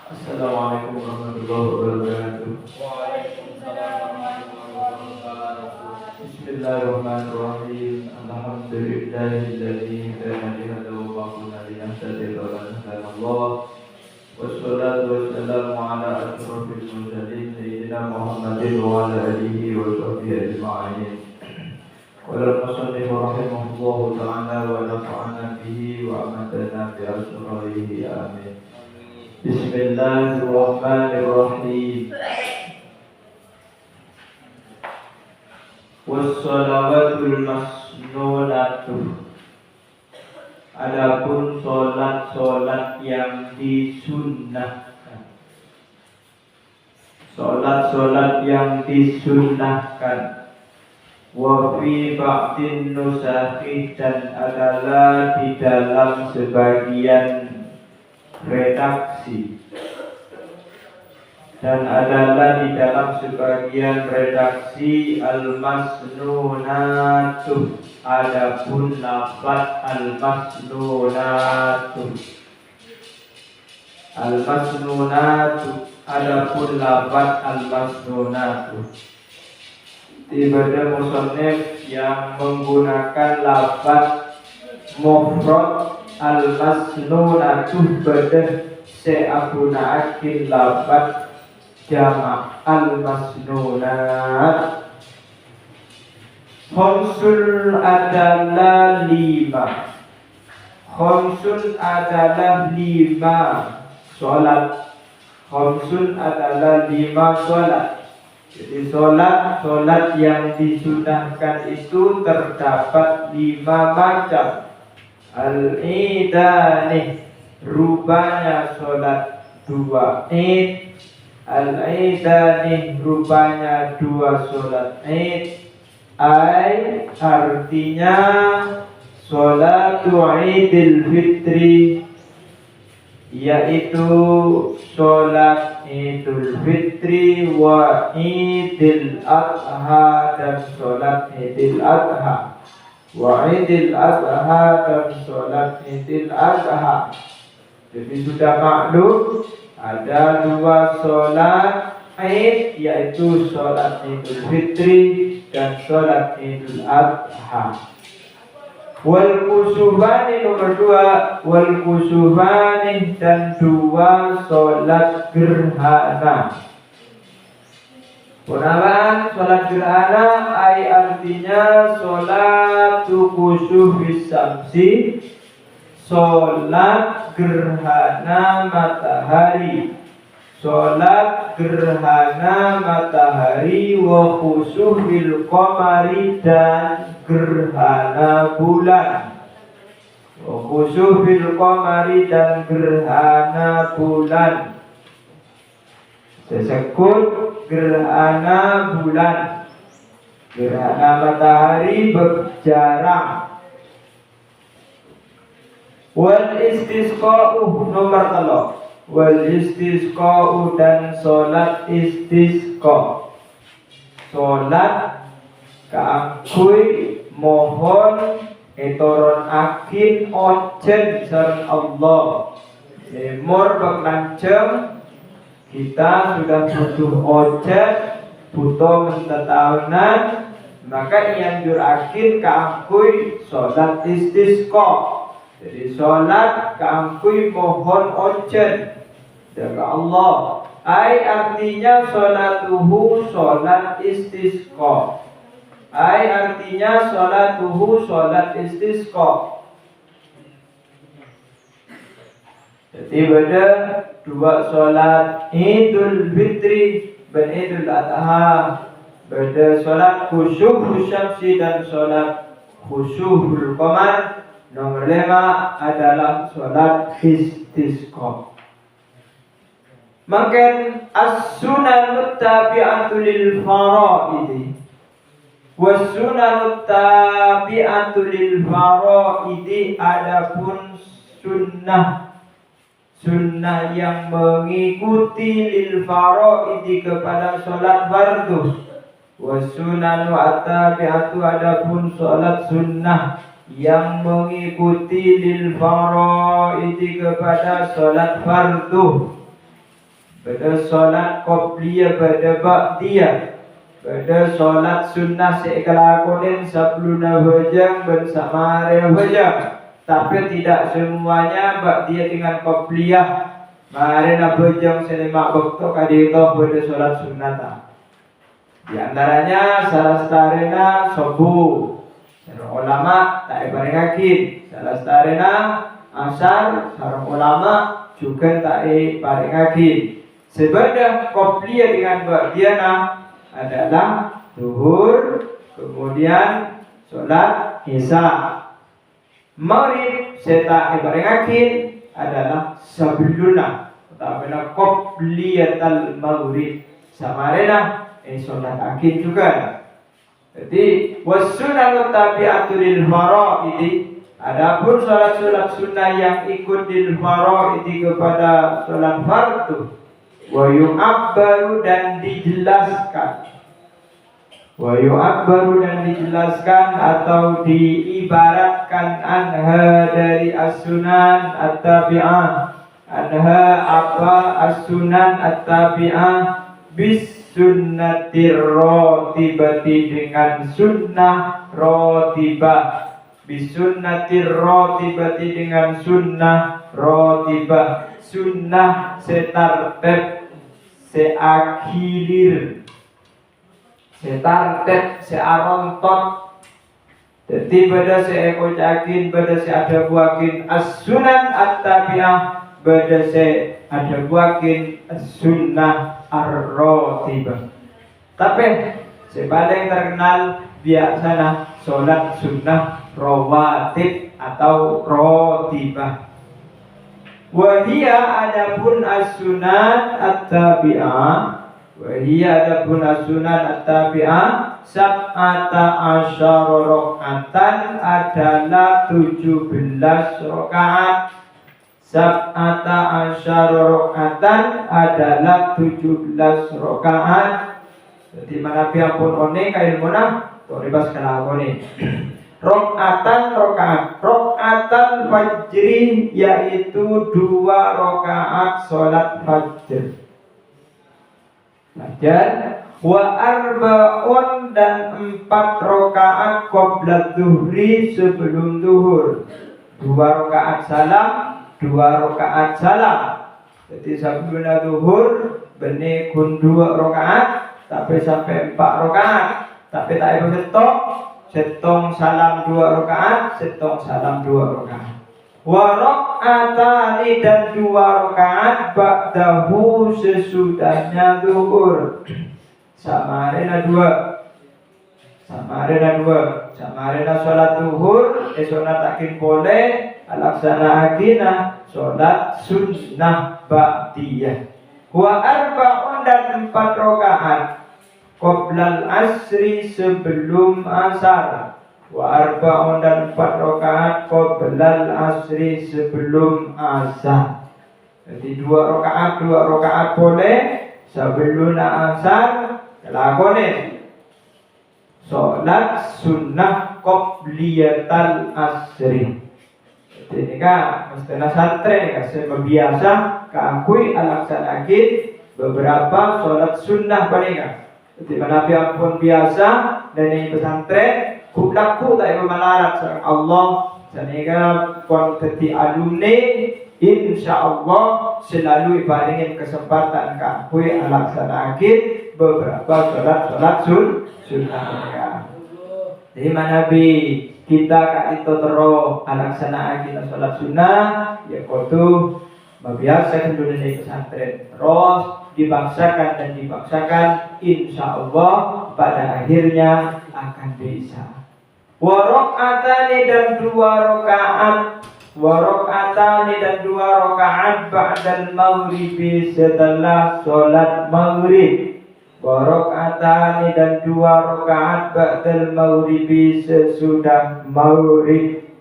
Assalamualaikum warahmatullahi wabarakatuh. Waalaikumsalam warahmatullahi wabarakatuh. Bismillahirrahmanirrahim. Alhamdulillahilladzi hadana li hadza wa ma kunna linahtadiya laula an hadana Allah. Wassalatu wassalamu ala asyrofil mursalin sayyidina Muhammadin wa ala alihi wa sahbihi ajma'in. Qala al-musannif rahimahullahu ta'ala wa nafa'ana bihi wa amatana bi asrarihi amin. Bismillahirrahmanirrahim. Wassalawatul masnunatu. Adapun solat-solat yang disunnahkan. Solat-solat yang disunnahkan. Wa fi ba'din nusakhi, dan adalah di dalam sebagian redaksi, dan adalah di dalam sebagian redaksi al-masnunatu. Adapun lafaz al-masnunatu, adapun lafaz al-masnunatu, ibadah musannif yang menggunakan lafaz mufrad al-masnunatu badah se'abuna akin lafaz jama' al-masnunat. Khamsun adalah lima. Khamsun adalah lima solat. Khamsun adalah lima solat. Jadi solat yang disunahkan itu terdapat lima macam. Al-idani, rupanya solat dua id. Al-idani, rupanya dua solat id. Artinya solatu idil fitri, yaitu solat idul fitri wa idil adha, dan solat idil adha. Wa idil adha, dan sholat idil adha. Jadi sudah maklum ada dua sholat id, yaitu sholat idul fitri dan sholat idul adha. Wal kusufani, nomor dua, wal kusufani, dan dua sholat gerhana. Penamaan sholat gerhana artinya sholat kusufis samsi, sholat gerhana matahari. Sholat gerhana matahari wa khusufil qamari, dan gerhana bulan. Wa khusufil qamari, dan gerhana bulan. Disebut gerhana bulan. Gerhana matahari berjarang. Wal istisqa'u, nomor 3. Wal istisqa'u, dan sholat istisqa. Sholat kaakui mohon etoron akin ojen sareng Allah. Mur beklanceng kita sudah butuh ojen, butuh mentetahunan, maka ianjur akin kaakui sholat istisqa. Jadi sholat kaangkui mohon ojen dari Allah. Artinya sholatuhu sholat istisqa. Artinya sholatuhu sholat istisqa. Jadi ada dua sholat idul fitri dan idul adha. Ada sholat khusyuk syamsi dan sholat khusyukul qamar. Nomor 5 adalah sholat istisqa. Makan as-sunanut tabi'atu lil faraidi. Was-sunanut tabi'atu lil faraidi, adapun sunnah yang mengikuti lil faraidi kepada sholat fardu. Was-sunanu at-tabi'atu, adapun sholat sunnah yang mengikuti lil faraidi kepada sholat fardu. beda solat qobliyah, beda ba'diyah, beda solat sunnah sekelakonin sabluna bajang bersamare bajang. Tapi tidak semuanya ba'diyah dengan qobliyah. Mari bajang selima waktu kadito beda solat sunnah. Di antaranya salah starena subuh. Sareng ulama tak paringakin. Salah starena asar, sareng ulama juga tak paringakin. Sebadah qobliyah dengan ba'diyah adalah zuhur, kemudian sholat isya. Maghrib seta ibarengakin adalah sebelumna utamanya qobliyatul maghrib samarena sholat akhir juga. Jadi wasunanu tabi'atul lil faraidi, adapun salat-salat sunnah yang ikut lil faraidi kepada salat fardu, wa yu'abbaru dan dijelaskan. Wa yu'abbaru dan dijelaskan atau diibaratkan anha dari as-sunan at-tabi'ah. Anha apa as-sunan at-tabi'ah bis sunnatir ratibati dengan sunnah ratibah. Bis sunnatir ratibati dengan sunnah ratibah. Sunnah setartib seakhirir setartib searontot. Jadi pada seeko cakin, pada se ada buakin as-sunan at-tabi'ah, pada se ada buakin as-sunnah ar-ratibah. Tapi sepaling terkenal biasanya sholat sunnah rawatib atau ratibah. Wahia adapun as-sunan at-tabi'ah, wahia adapun as-sunan at-tabi'ah sab'ata asyara rakaatan adalah 17 rakaat. Sab'ata asyara rakaatan adalah 17 rakaat. Jadi mana pun one kain munah to ribas kelakone. Rakaatan rakaat. Rakaatan fajri yaitu 2 rakaat salat fajr. Wa arba'un dan 4 rakaat qabla zuhri sebelum zuhur. 2 rakaat salam, 2 rakaat salam. Jadi sebelum zuhur bene kun 2 rakaat tapi sampai 4 rakaat. Tapi tak ada setong salam 2 rakaat, setong salam 2 rakaat. Wa rak'atani dan 2 rakaat ba'dahu sesudahnya zuhur. Samarena 2. Samarena salat zuhur, salat akhir boleh alaksana akina salat sunnah ba'diyah. Wa arba'un dan 4 rakaat qoblal asri sebelum asar. Wa arba'un dan 4 rakaat qoblal asri sebelum asar. Jadi 2 rakaat boleh sebelum asar lakonin salat sunnah qobliyatal asri. Jadi ini kan mestinya santri kan biasa kakui alaksanakin beberapa salat sunnah palingan. Jadi Nabi pun biasa dan ini pesantren kuplaku tak melarat sareng Allah sehingga kon teti alumni insyaallah selalu ibaringin kesempatan kakui alaksanakin beberapa salat sunnah. Jadi Nabi kita kak itu terus alaksanakin salat sunnah ya kudu biasa Indonesia pesantren terus dibaksakan insyaallah pada akhirnya akan bisa. Warokatani dan 2 rakaat ba'dal maghribi setelah sholat maghrib. Warokatani dan 2 rakaat ba'dal maghribi sesudah maghrib.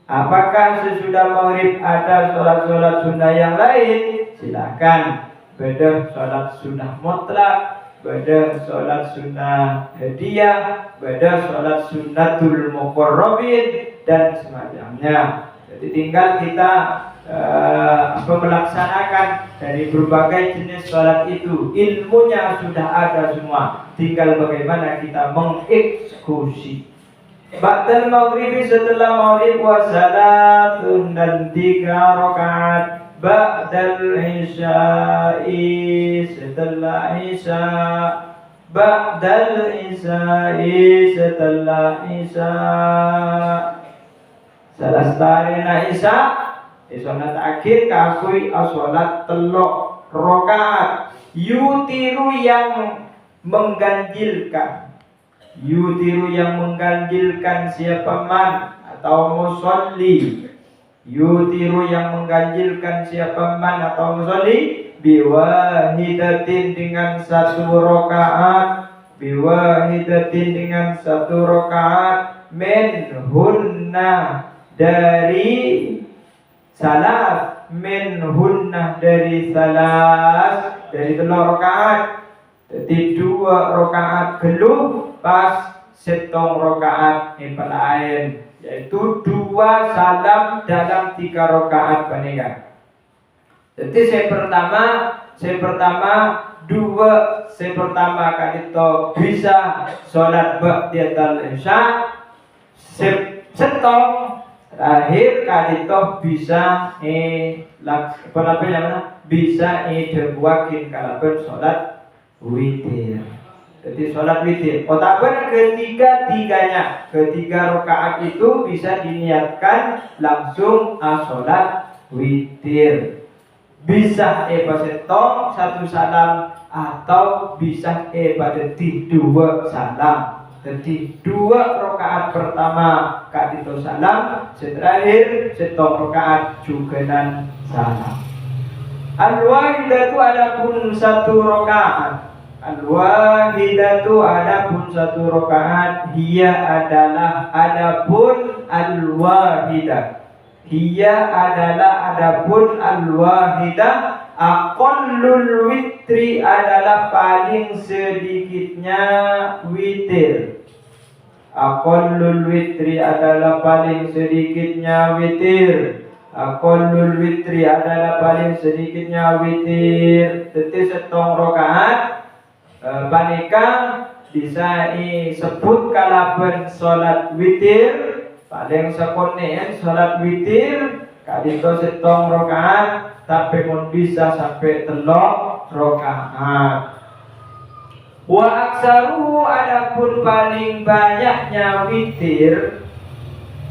Apakah sesudah maghrib ada sholat sunnah yang lain? Silakan. Beda sholat sunnah mutlak, beda sholat sunnah hadiah, beda sholat sunnatul muqarrabin dan semacamnya. Jadi tinggal kita melaksanakan dari berbagai jenis sholat itu. Ilmunya sudah ada semua, tinggal bagaimana kita mengeksekusi. Ba'dal maghribi, setelah maghrib, wa salatun, dan 3 rakaat. Ba'dal isya'i, setelah isya. Ba'dal isya'i, setelah isya. Salastarina isya, sholat akhir kakui sholat telok rakaat. Yutiru, yang mengganjilkan. Yutiru, yang mengganjilkan siapa man atau musolli. Yutiru, yang mengganjilkan siapa man atau musolli. Biwahidatin, dengan 1 rakaat. Biwahidatin, dengan 1 rakaat. Min hunna, dari salat. Min hunna, dari salat, dari 3 rakaat. Jadi 2 rakaat geluh pas 7 rakaat lain, yaitu 2 salam dalam 3 rakaat pernikahan. Jadi saya pertama kali itu bisa sholat ba'dal isya. Setong terakhir kali itu bisa bisa dibuatin kalau sholat witir. Jadi sholat witir. Otaknya ketiga-tiganya, 3 rakaat itu bisa diniatkan langsung sholat witir. Bisa setong 1 salam, atau bisa pada 2 salam. Jadi 2 rakaat pertama kadito salam, terakhir setong rakaat juga nan salam. Al-wahidatu, adapun 1 rakaat. Al-wahidatu, adapun 1 rakaat. Hiya adalah, adapun al-wahidah. Hiya adalah, adapun al-wahidah. Aqallul witri, adalah paling sedikitnya witir. Aqallul witri adalah paling sedikitnya witir. Aqallul witri adalah paling sedikitnya witir. Jadi 1 rakaat panika bisa disebut kalaban sholat witir. Paling sekonen sholat witir kadito 1 rakaat, tapi pun bisa sampai 3 rakaat. Wa aksaruhu, adapun paling banyaknya witir.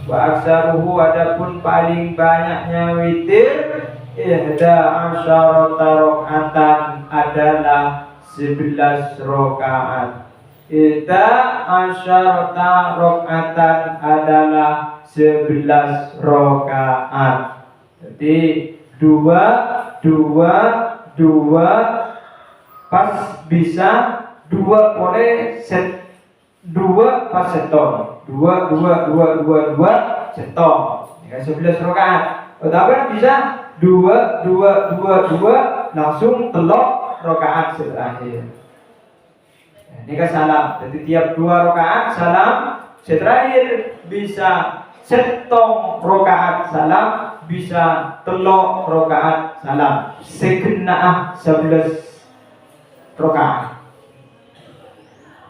Wa aksaruhu, adapun paling banyaknya witir. Ihda asyarata rakaatan, adalah 11 rakaat. Ihda asyarata rakaatan, adalah 11 rakaat. Jadi 2 pas bisa 2 boleh set 2 pas setong. 2 setong. Ya 11 rakaat. Tetapi bisa 2 langsung 3 rakaat terakhir. Ini kan salam. Jadi tiap 2 rakaat salam, terakhir bisa setong rakaat salam, bisa 3 rakaat salam. Segenap 11 rakaat.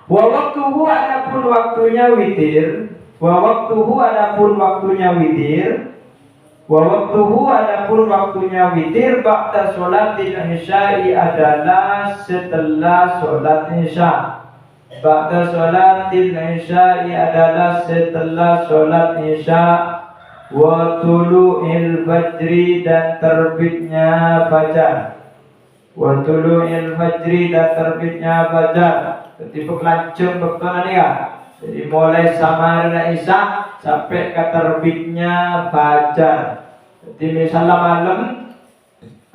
Wa waktuhu, adapun waktunya witir. Wa waktuhu, adapun waktunya witir. Wa waktuhu, adapun waktunya witir. Ba'da sholatil isya'i, adalah setelah sholat isya. Ba'da sholatil isya'i, adalah setelah sholat isya. Wa tulu'il fajri, dan terbitnya fajar. Wa tulu'il fajri, dan terbitnya fajar. Jadi pelancong bektonan ya. Jadi mulai samarna isya sampai ke terbitnya fajar. Jadi misalnya malam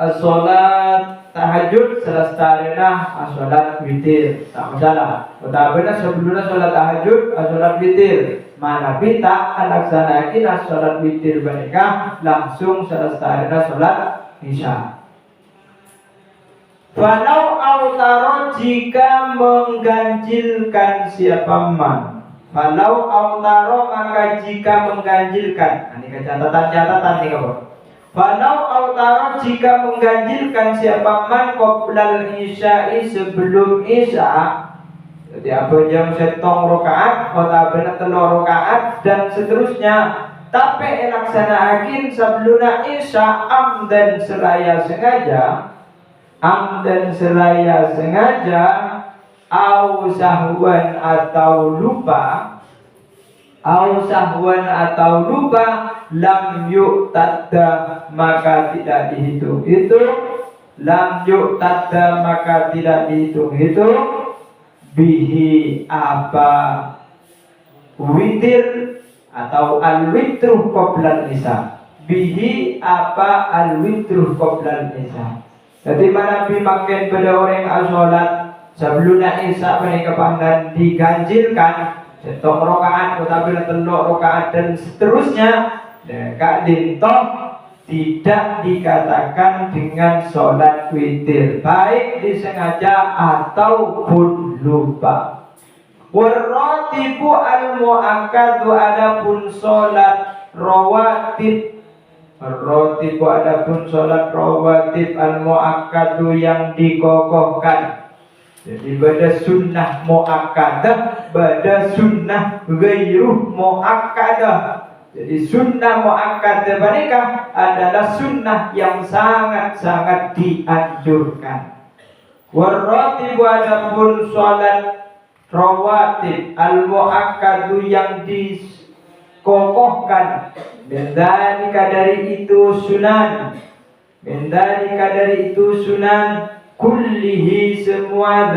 sholat tahajud, selesainya sholat witir, tak masalah. Tetapi sebelumnya sholat tahajud, sholat witir. Mana kita laksanakan sholat witir mereka langsung selesainya sholat isya. Walau autaro, jika mengganjilkan siapa man. Walau autaro, maka jika mengganjilkan. Ini catatan nih kawan. Falau autara jika mengganjilkan siapa man qoblal isya'i sebelum isya. Jadi apa jam setong rokaat, kota benar telur rokaat dan seterusnya. Tapi laksanakan sebelum isya amdan seraya sengaja, au sahwan atau lupa, lam yu'tadda maka tidak dihitung itu, lam yu'tadda maka tidak dihitung itu bihi apa witir atau al-witru qoblal isya, bihi apa al-witru qoblal isya. Jadi Nabi makin pada orang asolat sebelum isya mereka pandang diganjilkan setok rokaat, tetapi telok rokaat dan seterusnya. Kak dintoh tidak dikatakan dengan sholat witir, baik disengaja ataupun lupa. Warratibu al-mu'akkadu adapun sholat rawatib, al-mu'akkadu yang dikokohkan. Jadi pada sunnah mu'akkadah, pada sunnah ghairuh mu'akkadah. Jadi sunnah mu'akkadah menikah adalah sunnah yang sangat-sangat dianjurkan. Warratibu adapun sholat rawatib al-mu'akkadu yang dikokohkan, mendalika dari itu sunan, kullihi semua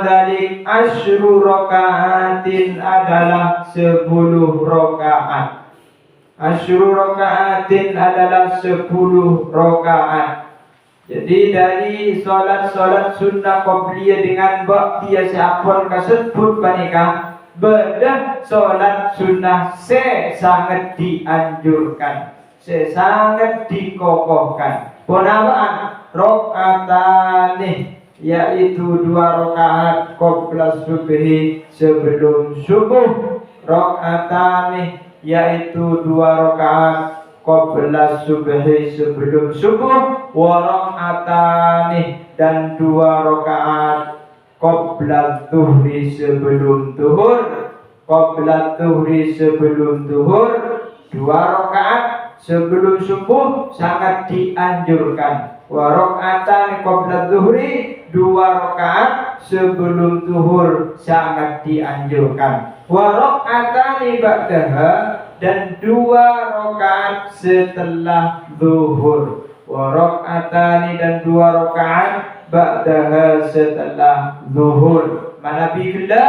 dalik asyru rakaatin adalah 10 rakaat. Asyru rakaatin adalah 10 rakaat. Jadi dari solat sunnah qobliyah dengan ba'diyah siapun kasebut panika bedah solat sunnah sangat dianjurkan, sangat dikokohkan. Ponawaan rakaatane yaitu 2 rakaat qabla subhi sebelum subuh, rakaatane yaitu 2 rakaat qabla subhi sebelum subuh, wa raka'atani dan 2 rakaat qabla dhuhri sebelum zuhur, 2 rakaat sebelum subuh sangat dianjurkan. Wa raka'atani qabla dhuhri, 2 rakaat sebelum zuhur sangat dianjurkan. Wa raka'atani ba'daha dan 2 rakaat setelah zuhur. Wa raka'atani dan 2 rakaat ba'daha setelah zuhur. Manabi bila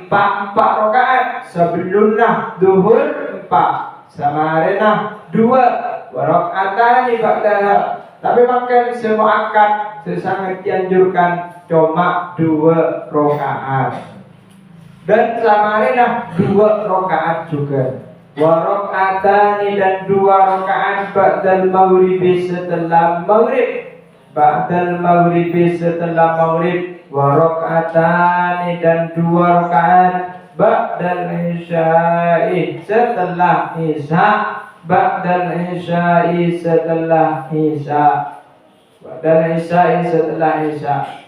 4 rakaat sebelumnya zuhur 4, samarena 2 wa raka'atani ba'daha. Tapi makan semua akad sangat dianjurkan cuma 2 rakaat. Dan samarena 2 rakaat juga. Wa raka'atani dan 2 rakaat ba'dal maghribi setelah maghrib, wa raka'atani dan 2 rakaat ba'dal isya'i setelah isya,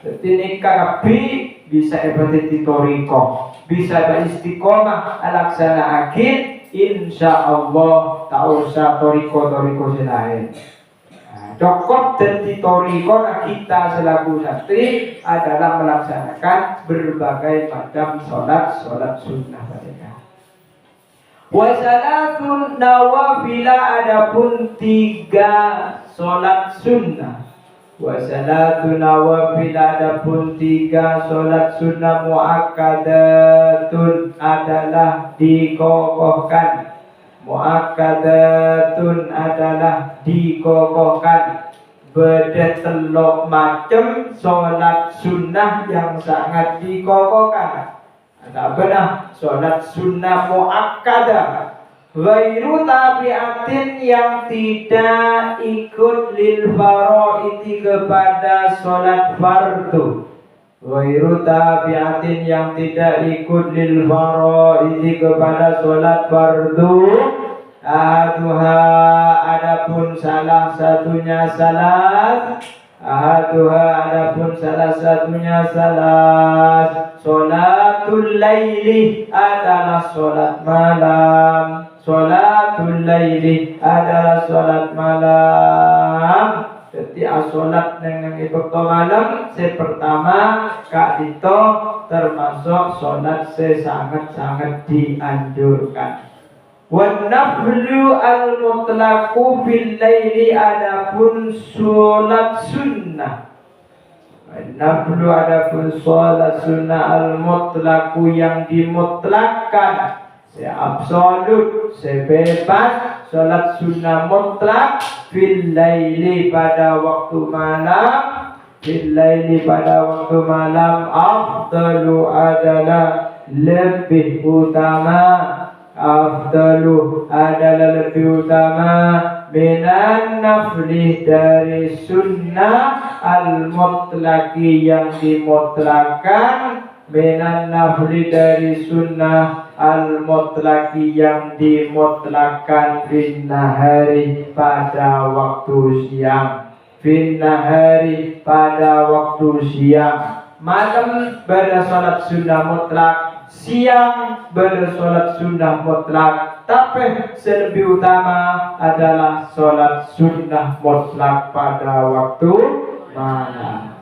Jadi nikah bisa ibadati toriko, bisa beristiqomah alaksana akhir. Insya Allah tak usah toriko selain. Cukup dari toriko kita selaku santri adalah melaksanakan berbagai macam sholat sunnah mereka. Wasalatun nawafila adapun 3 sholat sunnah. Wasalatun nawafila adapun 3 sholat sunnah muakkadatun adalah dikokohkan. Muakkadatun adalah dikokohkan. Beda 3 macam sholat sunnah yang sangat dikokohkan. Ada benar sholat sunnah muakkadah, ghairu tabiatin yang tidak ikut lil faraidi kepada sholat fardu. Ghairu tabiatin yang tidak ikut lil faraidi kepada sholat fardu ahaduha adapun salah satunya salat, ahaduha adapun salah satunya salat. Sholatul laili adalah sholat malam. Sholatul laili adalah sholat malam. Jadi sholat dengan waktu malam pertama Kak Dito termasuk sholat sangat-sangat dianjurkan. Wan naflu al mutlaqu fil laili adapun sholat sunnah. Naflu adapun sholat sunnah al-mutlaqu yang dimutlakkan, absolut, bebas, sholat sunnah mutlak fil laili pada waktu malam, fil laili pada waktu malam, afdalu adalah lebih utama, afdalu adalah lebih utama minan nafli dari sunnah al-mutlaqi yang dimutlakan, minan nafli dari sunnah al-mutlaqi yang dimutlakan fin nahari pada waktu siang, fin nahari pada waktu siang. Malam pada salat sunnah mutlak, siang pada salat sunnah mutlak, tapi lebih utama adalah sholat sunnah mutlak pada waktu malam.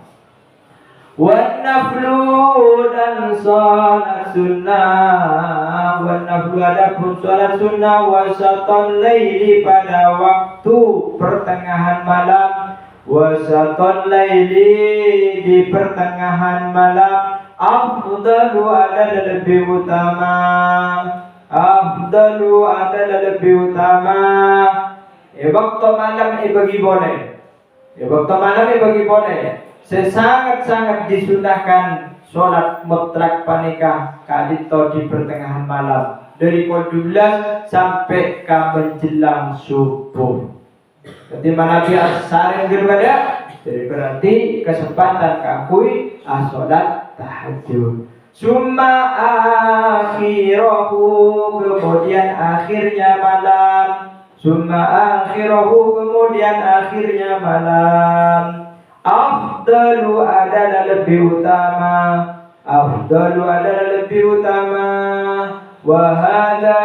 Wan naflu dan sholat sunnah, wan naflu adapun sholat sunnah wasaton laili pada waktu pertengahan malam, wasaton laili di pertengahan malam, afdalu adalah lebih utama, afdalu adalah lebih utama. Waktu malam bagi boleh, waktu malam bagi boleh. Sangat-sangat disunahkan sholat mutlak panikah kadito di pertengahan malam dari pukul 12 sampai ke menjelang subuh. Jadi mana biar saring daripada, jadi berarti kesempatan kakui sholat tahajud. Summa akhirahu kemudian akhirnya malam, summa akhirahu kemudian akhirnya malam. Afdalu adalah lebih utama, afdalu adalah lebih utama. Wahada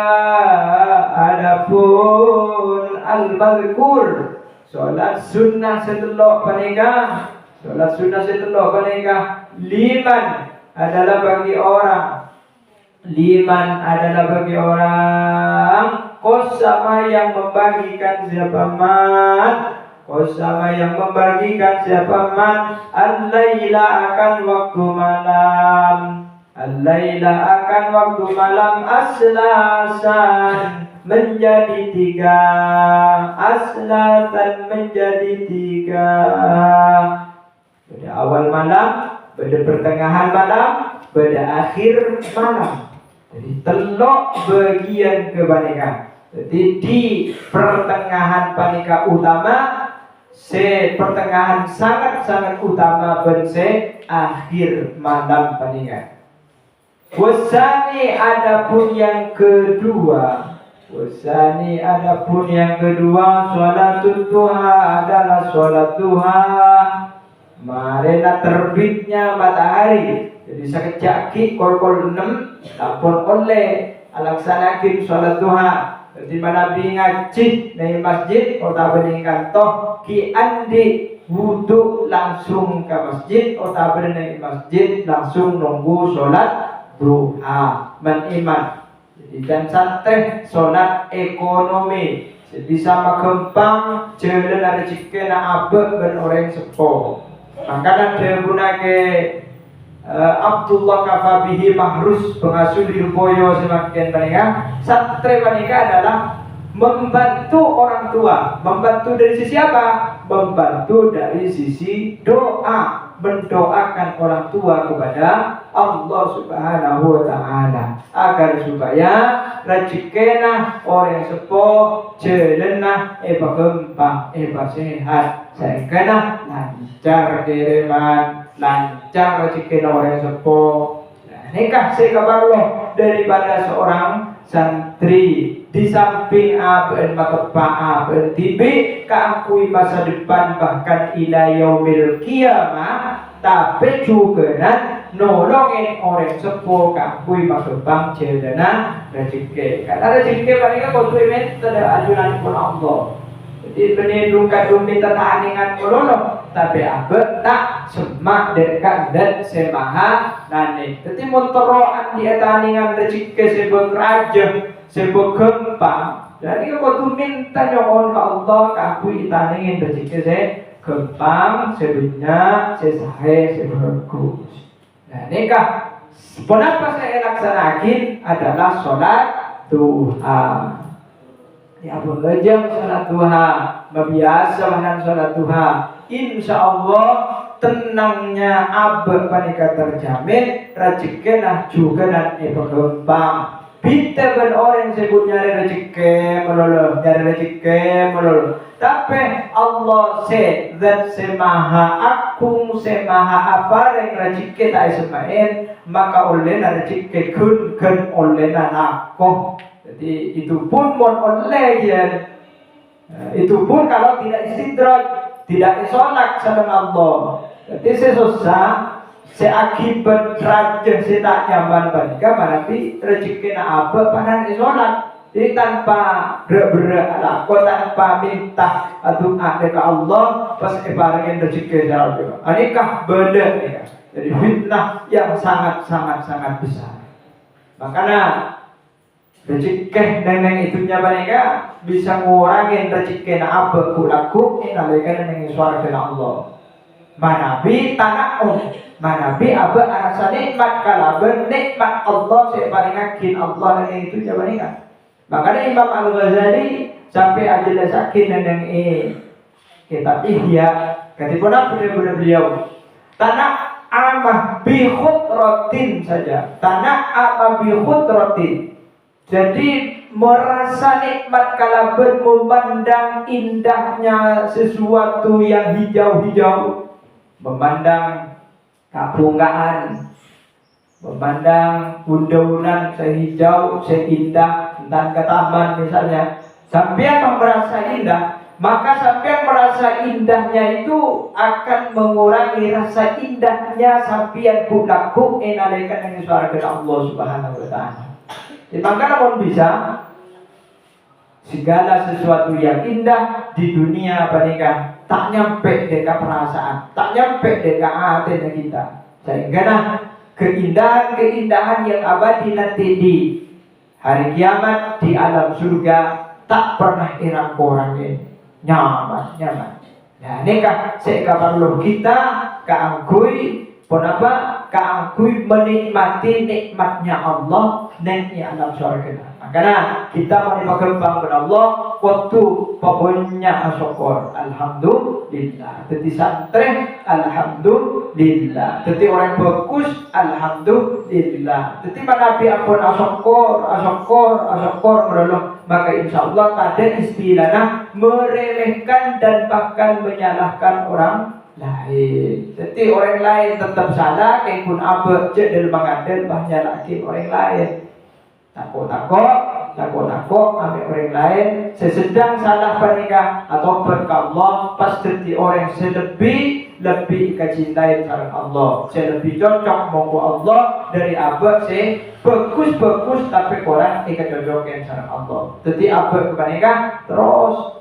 adapun al-madhkur sholat sunnah setelah panikah, sholat sunnah setelah panikah liman adalah bagi orang, liman adalah bagi orang qasama yang membagikan siapa man, qasama yang membagikan siapa man al-laila akan waktu malam, al-laila akan waktu malam aslasan menjadi 3, aslasan menjadi 3. Pada awal malam, pada pertengahan malam, pada akhir malam. Jadi telok bagian kebanikan. Jadi di pertengahan panika utama, pertengahan sangat-sangat utama dan akhir malam panika. Wasani adapun yang kedua, wasani adapun yang kedua, sholatul duha adalah sholat duha. Marena terbitnya matahari, jadi sekejap kol 6 lapor oleh alaksanakin sholat duha. Jadi mana Nabi ngaji di masjid, kota beningkan toh ki andi wudhu langsung ke masjid, kota bening masjid langsung nunggu sholat duha meniman. Jadi dan santai sholat ekonomi, jadi sama kempang jalan ada cikena abek ben orang sepo. Maka ada gunake Abdullah kafabihi mahrus pengasuh di Ruboyo semakin panika. Satre panika adalah membantu orang tua. Membantu dari sisi apa? Membantu dari sisi doa, mendoakan orang tua kepada Allah Subhanahu wa taala agar supaya rezekina orang sepo jelenah bagempang sehat sehingga lancar kiriman, lancar rezeki orang sepo. Nah, nikah saya kabar loh daripada seorang santri di samping aben makepa aben tibi keakui masa depan bahkan ila yaumil kiamah, tapi juga nolongin orang sepuh keakui makepang jelana rezeki. Karena rezeki mereka konsumen tidak ajunan pun Allah. Jadi benih dungkat minta tandingan melulu, tapi abad tak semak dekat dan semaha nani. Jadi montoroan dia tandingan rezeki sebab raja, sebab gempa. Jadi kalau tu minta nyoon ke Allah, kakui tandingin rezeki se gempa, sebenarnya sesahe sebagus. Nah, nikah. Kenapa saya laksanakin adalah sholat duha. Ya pun lejang sholat duha, biasa dengan sholat duha. Insya Allah tenangnya abad panika terjamin, rezekinya juga nanti berkembang. Kita ben orang sebut nyari rezeki melulu, nyari rezeki melulu. Tapi Allah zat semaha agung, semaha apa yang rezeki tak semain, maka oleh rezeki kun oleh nakoh. Jadi itu pun oleh ya. Itu pun kalau tidak istidraj, tidak isolak sama Allah. Jadi sesusah seakibat raja tak nyaman panika manapi rezeki na apa panan isolak. Jadi tanpa berak lakon, tanpa minta doa ke Allah pas ibaratkan rezeki dari Allah. Anikah beda ya. Jadi fitnah yang sangat besar. Makanya rezeki neneng itunya panika bisa ngurangin rezeki na apa kulaku nalika neneng suara ke Allah. Manabi tanakun, manabi aba arasa nikmat kalaban nikmat Allah separingakin Allah neneng itu jabanika. Makanya Imam Al-Ghazali sampai aja sakin neneng kitab Ihya ketika beliau tanah amah bi khutratin saja, tanah amah bi khutratin. Jadi merasa nikmat kalaban memandang indahnya sesuatu yang hijau-hijau, memandang kabungaan, memandang undang-undang sehijau, seindah, dan ke taman misalnya. Sampai merasa indah, maka sampai merasa indahnya itu akan mengurangi rasa indahnya sampai budaku enalekan dengan suara Allah Subhanahu wa taala. Maka namun bisa segala sesuatu yang indah di dunia panika tak nyampe dekat perasaan, tak nyampe dekat hati kita. Sehingga keindahan yang abadi nanti di hari kiamat di alam surga tak pernah irang orangnya nyaman. Nah, nikah perlu kita keangkui kenapa keangkui menikmati nikmatnya Allah dan di alam surga. Makanya kita berkembang kepada Allah waktu pokoknya syukur alhamdulillah. Jadi santri alhamdulillah. Jadi orang bagus alhamdulillah. Jadi Nabi ampun asyukur menolong. Maka insya Allah ada istilahnya meremehkan dan bahkan menyalahkan orang lain. Jadi orang lain tetap salah, kayak pun apa je dalam mengadil banyak lagi orang lain. Takut ambil orang lain sesedang salah panika atau berkallah pas jadi orang lebih kecintai sama Allah, lebih cocok monggo Allah dari abad bagus tapi orang ikat cocokin sama Allah. Jadi abad panika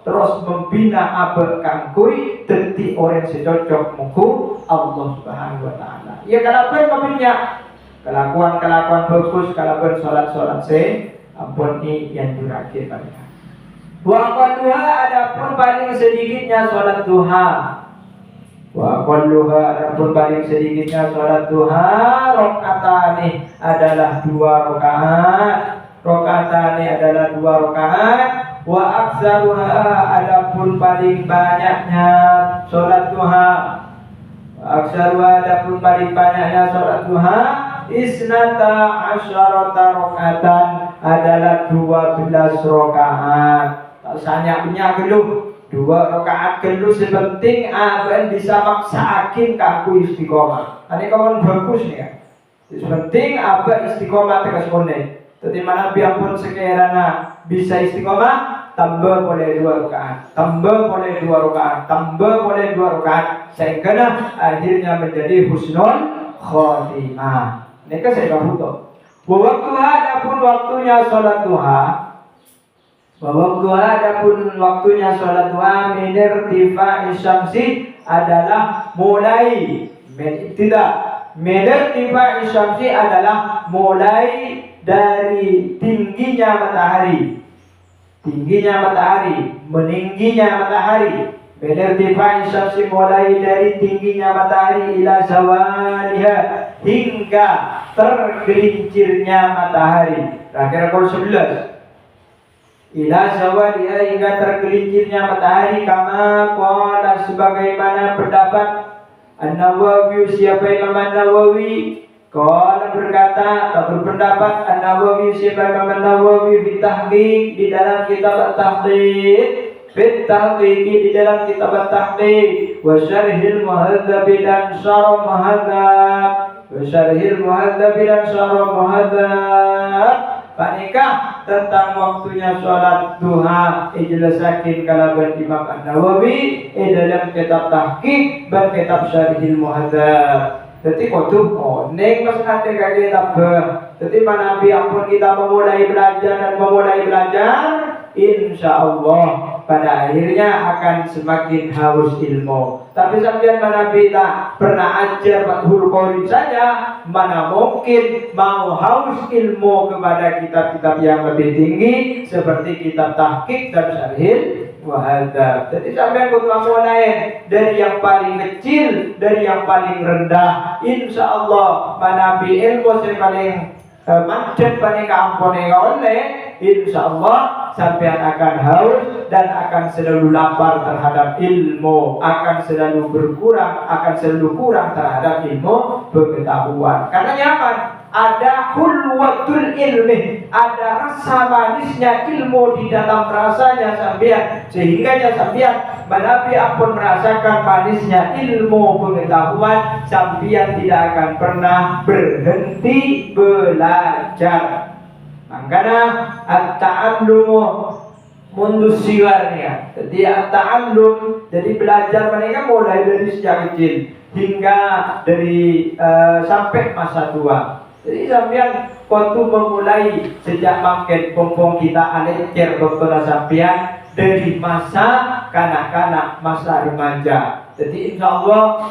terus membina abad kangkui jadi orang cocok monggo Allah Subhanahu wa taala. Ya kalau punya kelakuan bagus, kalaupun sholat ampun ini yang durakin mereka. Wa duha adapun paling sedikitnya sholat duha. Wa qalluha adapun paling sedikitnya sholat duha rakaatani adalah 2 rakaat. Rakaatani adalah 2 rakaat. Wa aktsaruha adapun paling banyaknya sholat duha. Aksaruha adapun paling banyaknya sholat duha isnata asyarata rakaatan adalah 12 rakaat. Tanya punya geluh 2 rakaat geluh sepenting aben bisa maksaakin kaku istiqomah. Ini kawan bagus nih ya. Sepenting aben istiqomah tegas konde. Jadi mana biarpun sekiranya bisa istiqomah, tambah boleh 2 rakaat, tambah boleh 2 rakaat, tambah boleh 2 rakaat, sehingga akhirnya menjadi husnul khotimah. Ini kan saya butuh. Waktunya adapun waktunya sholat duha. Adapun waktunya sholat duha min irtifa'i syamsi adalah mulai min irtifa'i syamsi adalah mulai dari tingginya matahari. Meningginya matahari. Min irtifa'i syamsi mulai dari tingginya matahari ila zawaliha hingga tergelincirnya matahari. Terakhir kalau 11 ila zawaliha hingga tergelincirnya matahari, kama qala sebagaimana pendapat An-Nawawi, siapa Imam An-Nawawi qala berkata atau berpendapat An-Nawawi, siapa Imam An-Nawawi fi tahqiq di dalam kitab At-Tahqiq di dalam kitab At-Tahqiq wa syarhil muhadzab dan syarah muhadzab panikah tentang waktunya sholat duha ijlasakin kalaban Imam An-Nawawi dalam kitab Tahqiq dan kitab Syarhil Muhadzab. Jadi kotuh neng pas nanti kaki tabah. Jadi manabi ampun kita memulai belajar, insya Allah pada akhirnya akan semakin haus ilmu. Tapi sampai manabi tak pernah ajar Fathul Qorib saja, mana mungkin mau haus ilmu kepada kitab-kitab yang lebih tinggi seperti kitab Tahqiq dan Syarhil Muhadzab. Jadi sampai mulai dari yang paling kecil, dari yang paling rendah, insya Allah manabi ilmu yang paling macet paling kampone oleh, insya Allah sampai akan haus dan akan selalu lapar terhadap ilmu, akan selalu kurang terhadap ilmu pengetahuan. Karena nyaman, ada hulwatul ilmi, ada rasa manisnya ilmu di dalam rasanya sampean, sehingga sampean menabi ampun merasakan manisnya ilmu pengetahuan, sampean tidak akan pernah berhenti belajar. Makanya at-ta'allumu mundu siwarnya. Jadi at-ta'allum, jadi belajar mereka mulai dari sejak kecil hingga dari sampai masa tua. Jadi sampean waktu memulai sejak makin pompong kita alecer dokter sampean dari masa kanak-kanak, masa remaja. Jadi insya Allah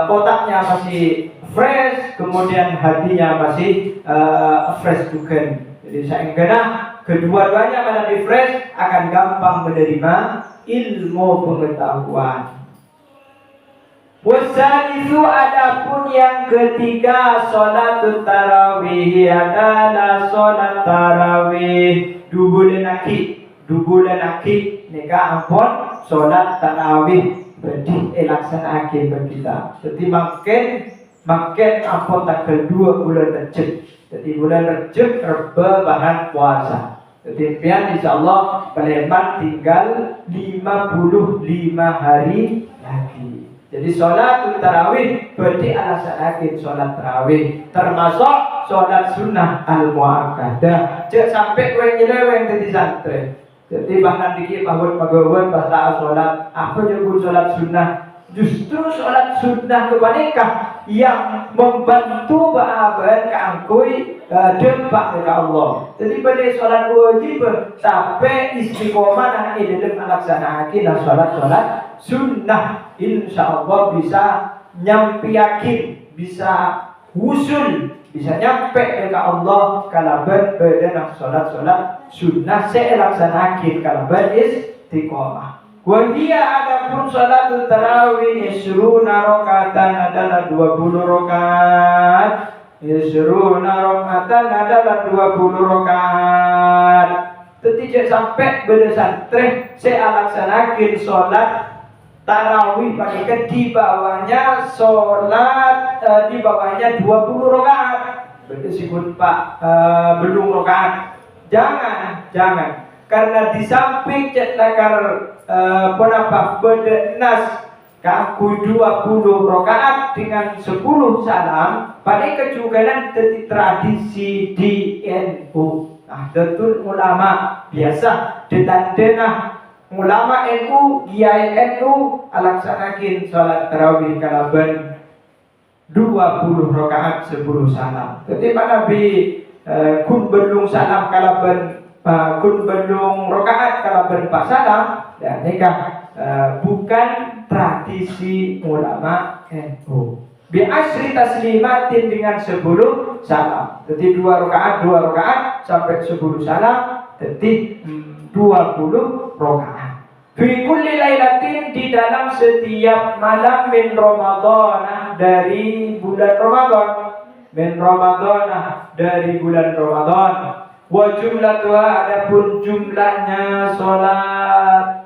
otaknya masih fresh, kemudian hatinya masih fresh juga. Jadi sehingga kedua-duanya pada fresh akan gampang menerima ilmu pengetahuan. Wasalisu adapun yang ketiga sholatut tarawih adalah sholat tarawih dubulan akik nika ampun sholat tarawih berarti laksanakan kita. Jadi makin ampun tanggal 2 bulan Rejab. Jadi bulan Rejab reba bahan puasa. Jadi pian insyaallah Palembang tinggal 55 hari lagi. Jadi sholat tarawih berarti alasan sholat tarawih termasuk sholat sunnah al-muakkadah. Jangan sampai kowe nyeleweng dadi santri. Jadi bahkan dikit bahwa pegawai pas sholat apa yang sholat sunnah, justru sholat sunnah kebanyakan yang membantu baaban keangkui dempak kepada Allah. Jadi pada sholat wajib sampai istiqomah dan dalam melaksanakan sholat sunnah, insya Allah bisa nyampe yakin, bisa usul, bisa nyampe kepada Allah kalau berbadan sholat sunnah saya laksanakan kalau beristiqomah. Wahia adapun sholatul tarawih isruna rakaatan adalah 20 rakaat. Isruna rakaatan adalah 20 rakaat. Tidak sampai berdasarkan saya laksanakan sholat tarawih pakai di bawahnya sholat di bawahnya 20 rakaat. Berarti sikut Pak belum rakaat. Jangan. Karena di samping cetakar penapa berdenas kaku 20 rakaat dengan 10 salam pada kejugalan tradisi di NU. Nahdlatul Ulama biasa ditandena ulama NU, kiai NU alaksanakin salat tarawih kalaban 20 rakaat 10 salam. Ketika Nabi kun belum salam kalaban kun belum rakaat kalaban 4 salam, dan nikah bukan tradisi ulama NU. Bi asri taslimatin dengan 10 salam. Jadi 2 rakaat sampai 10 salam, jadi 20 rakaat. Fi kulli lailatin, di dalam setiap malam min Ramadan, dari bulan Ramadan. Min Ramadan, dari bulan Ramadan. Wa jumlatuha, adapun jumlahnya salat.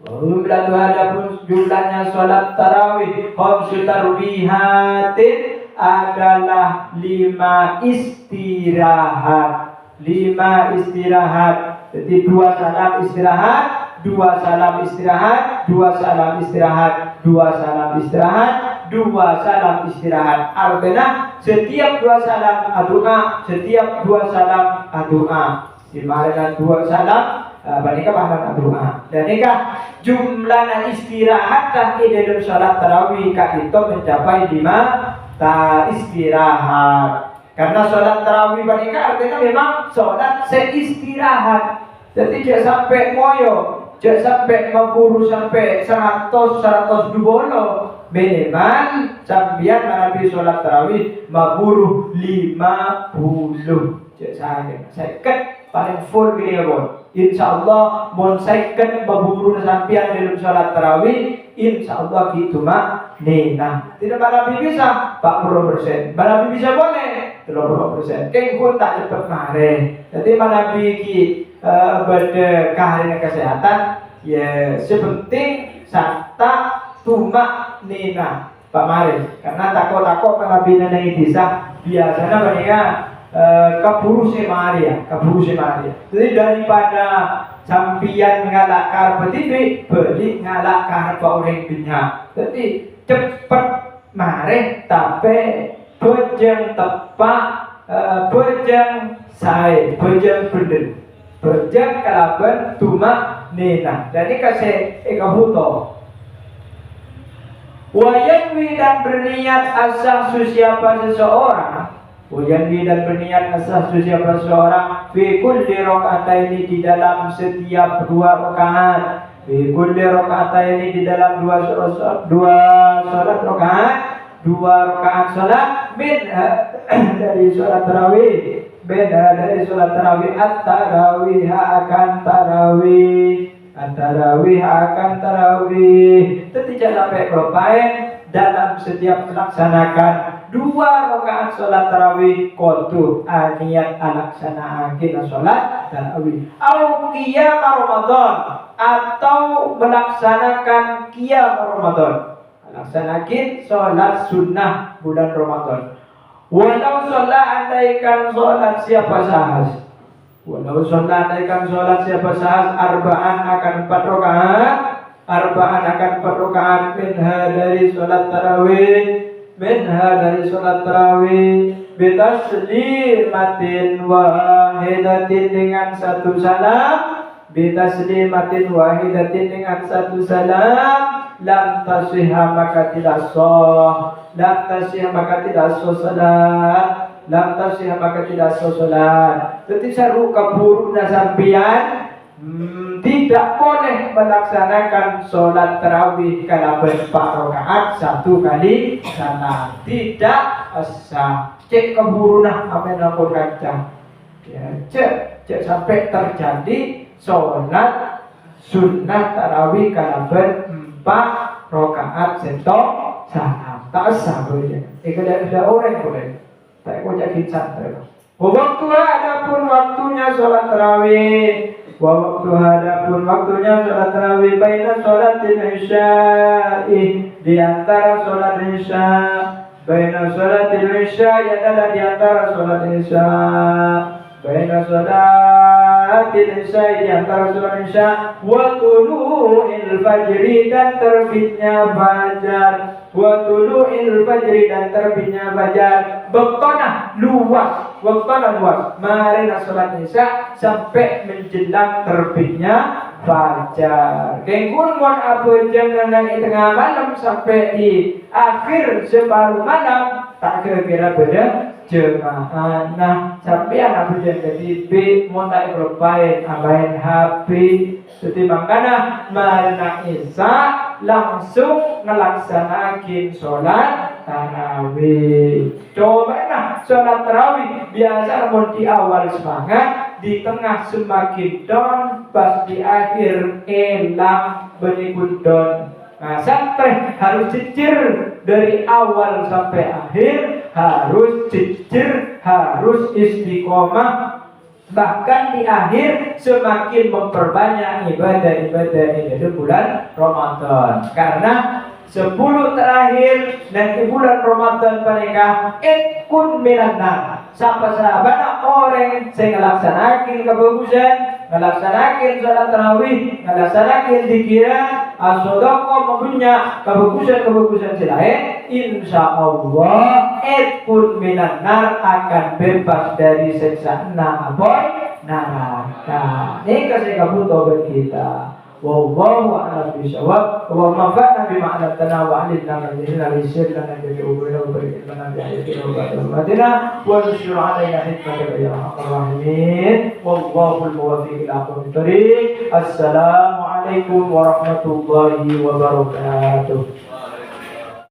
Jumlahnya salat tarawih khamsu tarwihatin adalah 5 istirahat. 5 istirahat. Jadi 2 salam istirahat, 2 salam istirahat, 2 salam istirahat, 2 salam istirahat, 2 salam istirahat. Artinya setiap 2 salam doa, setiap 2 salam doa. Dimana 2 salam Banika pahaman doa. Dan nikah jumlah istirahat di dalam sholat tarawih itu mencapai 5 istirahat. Karena sholat tarawih banika artinya memang sholat seistirahat. Jadi jangan sampai moyo, jangan sampai memburu sampai 100 dubolo. Minimal sambian Nabi sholat tarawih memburu 50. Jangan saya paling full gini ya bon. Insyaallah mon second memburu sampian dalam salat tarawih, insyaallah gitu mak. Nah, tidak Nabi bisa 40%. Nabi bisa boleh 30%. Keng pun tak cepat mare. Jadi Nabi ki pada keahlian kesehatan ya sepenting sata tumak nina Pak Mare. Karena takut Nabi nanai desa biasanya mereka kaburu semaria. Jadi daripada sampian ngalak karep tibi, beli ngalak karep orang dunia. Jadi cepet mare tapi bojang tepak, bojang sae, bojang bener, bojang kalaban tumak nena. Jadi kasih ekabuto. Wayanwi dan berniat asah siapa seseorang. Wayanwi dan berniat asah siapa seseorang fi kulli raka'ataini di dalam setiap 2 rakaat. Fi kulli raka'ataini di dalam 2 salat rakaat, 2 rakaat salat dari salat tarawih. Beda dari salat tarawih at-tarawih akan tarawih. At-tarawih akan tarawih. Itu tidak sampai kelopain dalam setiap melaksanakan 2 rakaat salat tarawih kudu niat alaksanaakeun salat tarawih. Au qiyam Ramadan, atau melaksanakan qiyam Ramadan. Melaksanakan salat sunnah bulan Ramadan. Walau salat andaikan salat siapa sahas. Walau salat andaikan salat siapa sahas arba'an akan 4 rakaat. Arba'an akan 4 rakaat dari salat tarawih. Dari salat tarawih bitaslimatin wahidatin dengan 1 salam. Bitaslimatin wahidatin dengan 1 salam. Lam tasihha maka tidak sah. Lam tasihha maka tidak sah salat. Lam tasihha maka tidak sah salat. Jadi saru kabur sampian tidak boleh melaksanakan sholat tarawih kalaban 4 rakaat 1 kali salam. Tidak sah. Cek keburu nah apa yang aku kaca. Ya, cek sampai terjadi sholat sunnah tarawih kalaban 4 rakaat 1 salam. Tak sah boleh. Ada orang boleh. Tak kau jadi santai. Waktu adapun waktunya sholat tarawih. Waktu hadapun waktunya sholat tarawih baina sholatil isya'i, di antara sholat isya. Baina sholatil isya adalah di antara sholat isya. Baina sholat salatil isya, di antara sholat isya, wa tulu'il fajri, dan terbitnya fajar, wa tulu'il fajri, dan terbitnya fajar. Waktona luas, waktona luas. Mari sholat isya sampai menjelang terbitnya fajar. Kengkun mon apa jam di tengah malam sampai di akhir separuh malam, tak kira-kira beda jemaah. Nah, sampai anak bujang jadi B, mau tak berpain, apain HP, setimbang kana marina isya langsung ngelaksanakin sholat tarawih. Coba nah, sholat tarawih biasa namun di awal semangat, di tengah semakin down, pas di akhir elang berikut down. Nah, sampai harus jujur dari awal sampai akhir, harus jujur, harus istiqomah. Bahkan di akhir semakin memperbanyak ibadah-ibadah di bulan Ramadan. Karena 10 terakhir dan di bulan Ramadan mereka ikun milanna. Sahabat-sahabat orang yang ngelaksanakan kebagusan, ngelaksanakan sholat tarawih, ngelaksanakan zikir, as-shadaqah, mempunyai kebagusan-kebagusan selain, insya Allah ikun milanna, akan bebas dari siksa neraka. Ini kasih kabuto kita. Wallahu a'lam bishawab. Wa manfa'na bima 'allamtana wa 'allimna ma jahilna wa yassir lana jami'a umurina wa barik lana bi hayatina wa ba'datina wa nushir 'alaina hikmataka ya arhamar rahimin. Wallahu al-muwaffiq ila aqwamit thoriq. Assalamu alaikum warahmatullahi wabarakatuh.